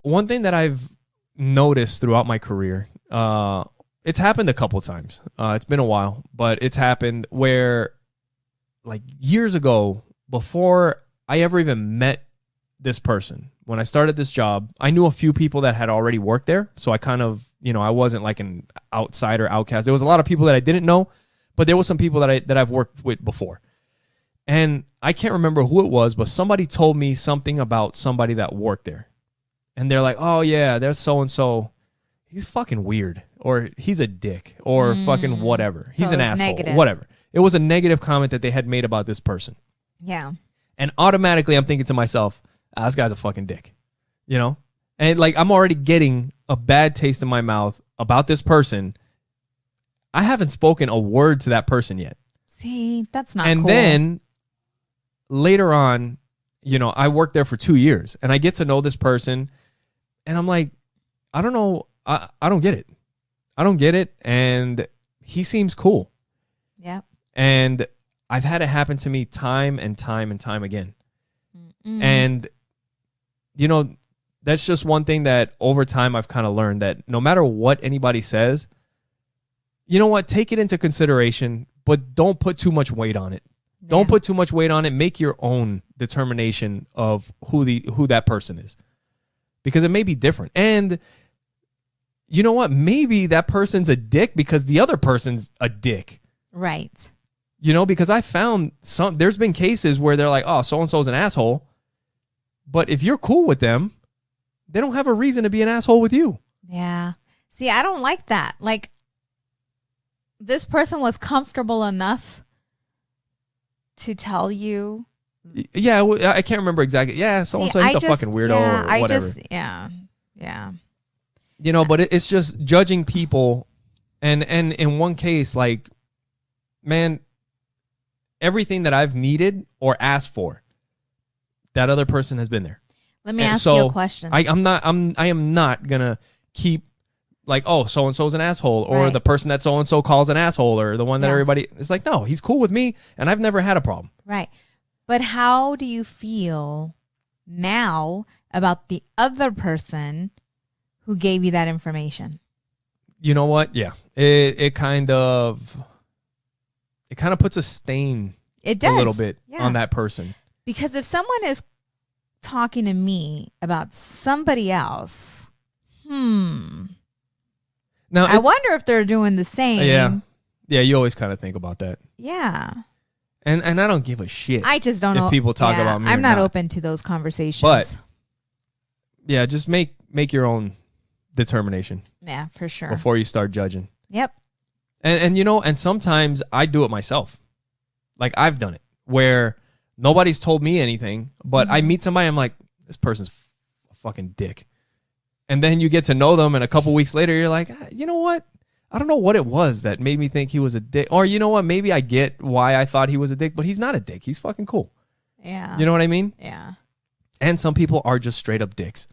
One thing that I've noticed throughout my career, it's happened a couple times. It's been a while, but it's happened where, like, years ago, before I ever even met this person, when I started this job, I knew a few people that had already worked there. So I kind of, I wasn't like an outsider outcast. There was a lot of people that I didn't know, but there was some people that I've worked with before. And I can't remember who it was, but somebody told me something about somebody that worked there. And they're like, oh yeah, there's so-and-so. He's fucking weird, or he's a dick, or fucking whatever. He's an asshole, negative. Whatever. It was a negative comment that they had made about this person. Yeah. And automatically I'm thinking to myself, this guy's a fucking dick, And like, I'm already getting a bad taste in my mouth about this person. I haven't spoken a word to that person yet. See, that's not cool. And then later on, I worked there for 2 years and I get to know this person and I'm like, I don't know. I don't get it. I don't get it. And he seems cool. Yeah. And I've had it happen to me time and time and time again. Mm-mm. And, that's just one thing that over time I've kind of learned, that no matter what anybody says, you know what, take it into consideration, but don't put too much weight on it. Yeah. Don't put too much weight on it. Make your own determination of who that person is, because it may be different. And you know what? Maybe that person's a dick because the other person's a dick. Right. Because I found there's been cases where they're like, oh, so-and-so's an asshole. But if you're cool with them, they don't have a reason to be an asshole with you. Yeah. See, I don't like that. Like, this person was comfortable enough to tell you. Yeah, I can't remember exactly. Yeah, so-and-so, he's a fucking weirdo or whatever. Yeah. But it's just judging people. And in one case, like, man, everything that I've needed or asked for, that other person has been there. Let me ask you a question. I am not gonna keep like, oh, so-and-so's an asshole, or right. The person that so-and-so calls an asshole, or the one that everybody is like, no, he's cool with me and I've never had a problem. Right. But how do you feel now about the other person who gave you that information? You know what? Yeah. It kind of puts a stain a little bit on that person. Because if someone is talking to me about somebody else, now I wonder if they're doing the same. Yeah, you always kind of think about that. Yeah. And I don't give a shit. I just don't know if people talk about me. I'm not open to those conversations. But yeah, just make your own determination. Yeah, for sure. Before you start judging. Yep. And sometimes I do it myself. Like, I've done it where nobody's told me anything, but I meet somebody, I'm like, this person's a fucking dick. And then you get to know them, and a couple weeks later, you're like, you know what? I don't know what it was that made me think he was a dick. Or you know what? Maybe I get why I thought he was a dick, but he's not a dick. He's fucking cool. Yeah. You know what I mean? Yeah. And some people are just straight up dicks.